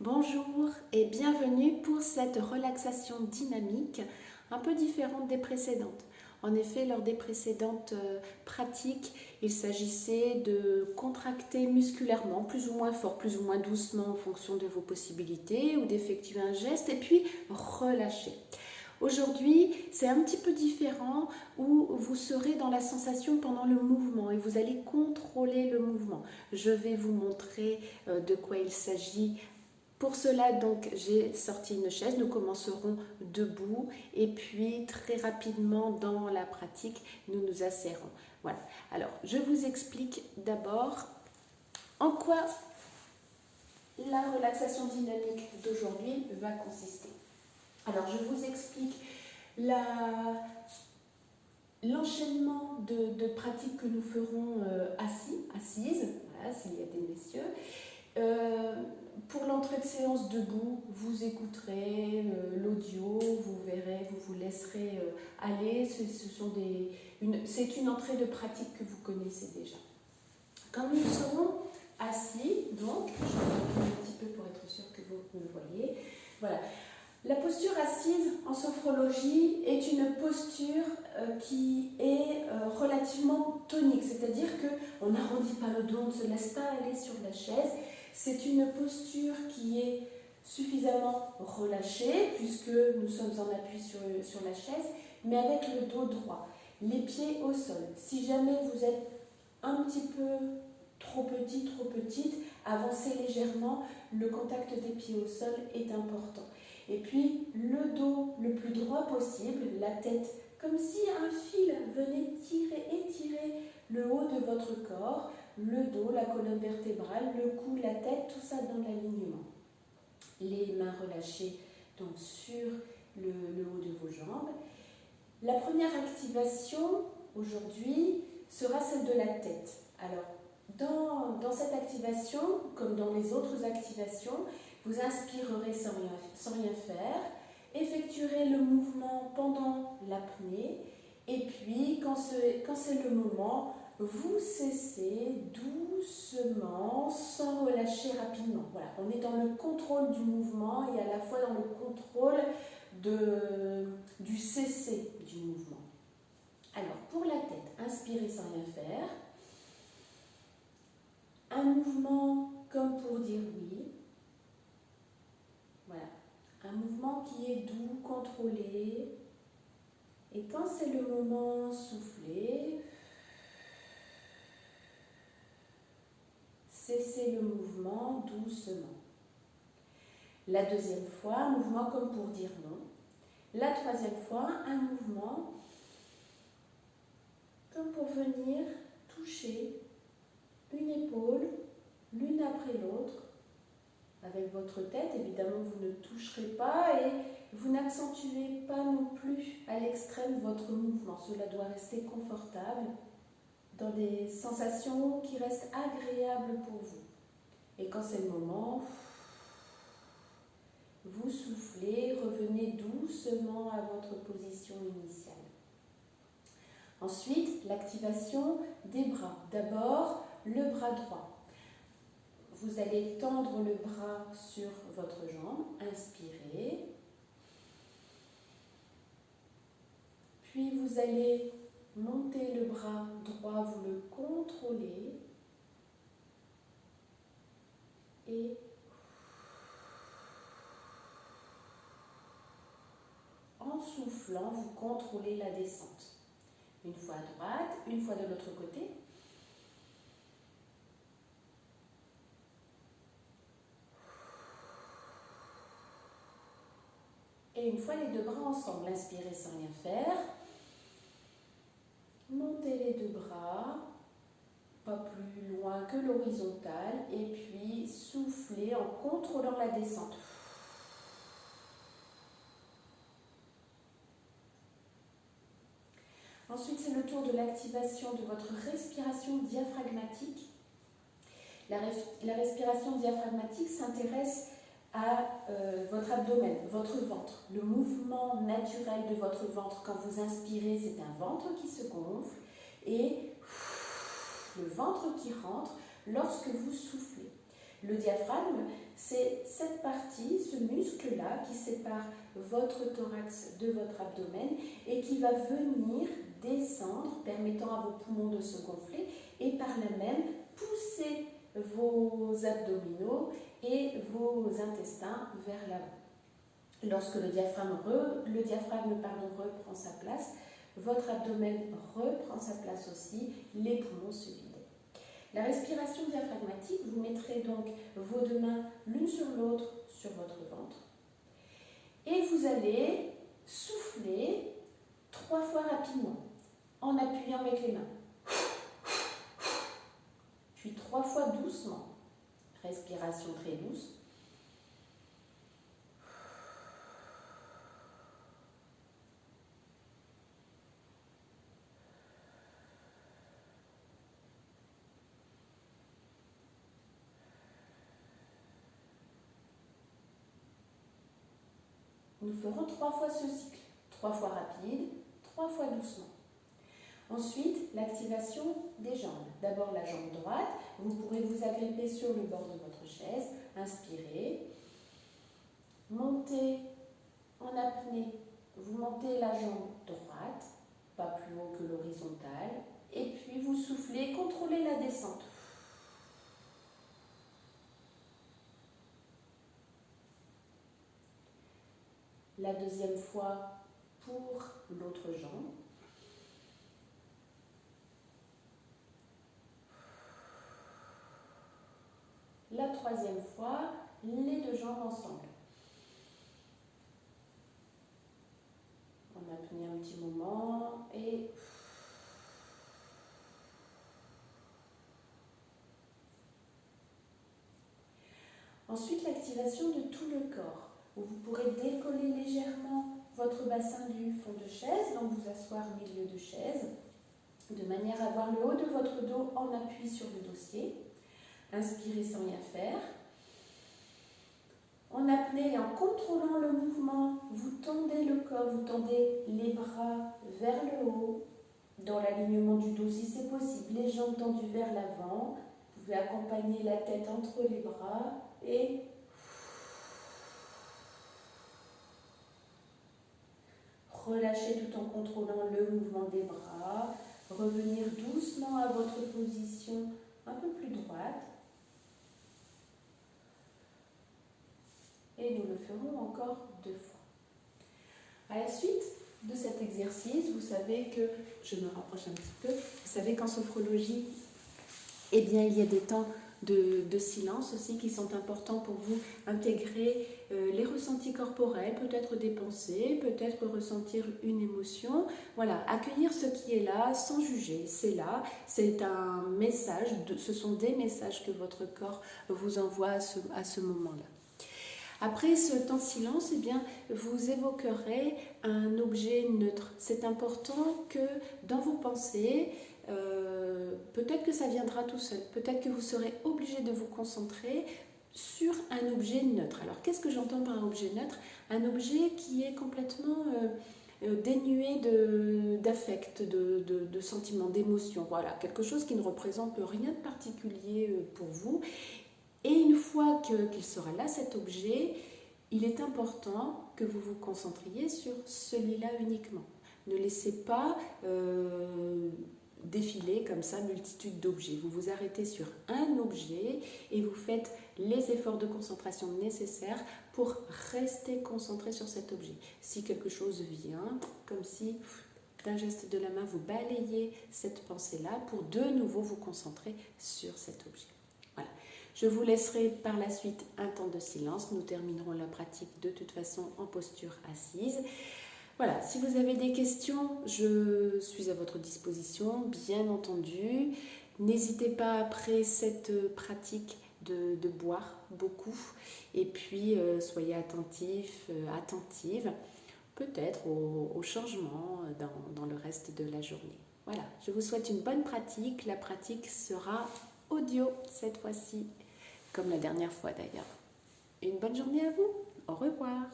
Bonjour et bienvenue pour cette relaxation dynamique un peu différente des précédentes. En effet, lors des précédentes pratiques, il s'agissait de contracter musculairement, plus ou moins fort, plus ou moins doucement en fonction de vos possibilités, ou d'effectuer un geste et puis relâcher. Aujourd'hui, c'est un petit peu différent où vous serez dans la sensation pendant le mouvement et vous allez contrôler le mouvement. Je vais vous montrer de quoi il s'agit. Pour cela, donc, j'ai sorti une chaise. Nous commencerons debout et puis très rapidement dans la pratique, nous nous asserrons. Voilà. Alors, je vous explique d'abord en quoi la relaxation dynamique d'aujourd'hui va consister. Alors, je vous explique l'enchaînement de pratiques que nous ferons assises, voilà, s'il y a des messieurs. Pour l'entrée de séance debout, vous écouterez l'audio, vous verrez, vous vous laisserez aller. C'est une entrée de pratique que vous connaissez déjà. Quand nous serons assis, donc, je vais reculer un petit peu pour être sûr que vous me voyez. Voilà. La posture assise en sophrologie est une posture qui est relativement tonique, c'est-à-dire qu'on n'arrondit pas le dos, on ne se laisse pas aller sur la chaise. C'est une posture qui est suffisamment relâchée puisque nous sommes en appui sur la chaise, mais avec le dos droit, les pieds au sol. Si jamais vous êtes un petit peu trop petit, trop petite, avancez légèrement, le contact des pieds au sol est important. Et puis le dos le plus droit possible, la tête, comme si un fil venait étirer le haut de votre corps, le dos, la colonne vertébrale, le cou, la tête, tout ça dans l'alignement. Les mains relâchées donc sur le haut de vos jambes. La première activation aujourd'hui sera celle de la tête. Alors, dans cette activation, comme dans les autres activations, vous inspirerez sans rien faire, effectuerez le mouvement pendant l'apnée, et puis quand c'est le moment, vous cessez doucement, sans relâcher rapidement. Voilà, on est dans le contrôle du mouvement et à la fois dans le contrôle du cesser du mouvement. Alors, pour la tête, inspirez sans rien faire. Un mouvement comme pour dire oui. Voilà, un mouvement qui est doux, contrôlé. Et quand c'est le moment, soufflez. Cessez le mouvement doucement. La deuxième fois, un mouvement comme pour dire non. La troisième fois, un mouvement comme pour venir toucher une épaule l'une après l'autre. Avec votre tête, évidemment, vous ne toucherez pas et vous n'accentuez pas non plus à l'extrême votre mouvement. Cela doit rester confortable dans des sensations qui restent agréables pour vous. Et quand c'est le moment, vous soufflez, revenez doucement à votre position initiale. Ensuite, l'activation des bras. D'abord, le bras droit. Vous allez tendre le bras sur votre jambe, inspirez. Puis vous allez monter le bras droit, vous le contrôlez. Et en soufflant, vous contrôlez la descente. Une fois à droite, une fois de l'autre côté. Et une fois les deux bras ensemble, inspirez sans rien faire. Montez les deux bras, pas plus loin que l'horizontale, et puis soufflez en contrôlant la descente. Ensuite, c'est le tour de l'activation de votre respiration diaphragmatique. La respiration diaphragmatique s'intéresse à votre abdomen, votre ventre. Le mouvement naturel de votre ventre, quand vous inspirez, c'est un ventre qui se gonfle et le ventre qui rentre lorsque vous soufflez. Le diaphragme, c'est cette partie, ce muscle-là qui sépare votre thorax de votre abdomen et qui va venir descendre, permettant à vos poumons de se gonfler et par là même pousser vos abdominaux et vos intestins vers l'avant. Lorsque le diaphragme reprend sa place, votre abdomen reprend sa place aussi, les poumons se vident. La respiration diaphragmatique, vous mettrez donc vos deux mains l'une sur l'autre sur votre ventre et vous allez souffler 3 fois rapidement en appuyant avec les mains. Puis 3 fois doucement, respiration très douce. Nous ferons 3 fois ce cycle, 3 fois rapide, 3 fois doucement. Ensuite, l'activation des jambes. D'abord la jambe droite, vous pourrez vous agripper sur le bord de votre chaise, inspirez, montez en apnée, vous montez la jambe droite, pas plus haut que l'horizontale, et puis vous soufflez, contrôlez la descente. La deuxième fois pour l'autre jambe. La troisième fois, les deux jambes ensemble. On apnée un petit moment et ensuite l'activation de tout le corps. Où vous pourrez décoller légèrement votre bassin du fond de chaise, donc vous asseoir au milieu de chaise, de manière à avoir le haut de votre dos en appui sur le dossier. Inspirez sans rien faire. En apnée et en contrôlant le mouvement, vous tendez le corps, vous tendez les bras vers le haut, dans l'alignement du dos si c'est possible, les jambes tendues vers l'avant. Vous pouvez accompagner la tête entre les bras et relâchez tout en contrôlant le mouvement des bras. Revenir doucement à votre position un peu plus droite. Et nous le ferons encore 2 fois. À la suite de cet exercice, vous savez que, je me rapproche un petit peu, vous savez qu'en sophrologie, eh bien, il y a des temps de silence aussi qui sont importants pour vous intégrer les ressentis corporels, peut-être des pensées, peut-être ressentir une émotion. Voilà, accueillir ce qui est là sans juger, c'est là, c'est un message, ce sont des messages que votre corps vous envoie à ce moment-là. Après ce temps silence, eh bien, vous évoquerez un objet neutre. C'est important que dans vos pensées, peut-être que ça viendra tout seul, peut-être que vous serez obligé de vous concentrer sur un objet neutre. Alors, qu'est-ce que j'entends par un objet neutre? Un objet qui est complètement dénué d'affect, de sentiments, d'émotions. Voilà, quelque chose qui ne représente rien de particulier pour vous. Et une fois qu'il sera là, cet objet, il est important que vous vous concentriez sur celui-là uniquement. Ne laissez pas défiler comme ça multitude d'objets. Vous vous arrêtez sur un objet et vous faites les efforts de concentration nécessaires pour rester concentré sur cet objet. Si quelque chose vient, comme si d'un geste de la main, vous balayez cette pensée-là pour de nouveau vous concentrer sur cet objet. Voilà. Je vous laisserai par la suite un temps de silence. Nous terminerons la pratique de toute façon en posture assise. Voilà, si vous avez des questions, je suis à votre disposition, bien entendu. N'hésitez pas après cette pratique de boire beaucoup et puis soyez attentifs, attentives peut-être au changement dans le reste de la journée. Voilà, je vous souhaite une bonne pratique. La pratique sera audio cette fois-ci, comme la dernière fois d'ailleurs. Une bonne journée à vous. Au revoir.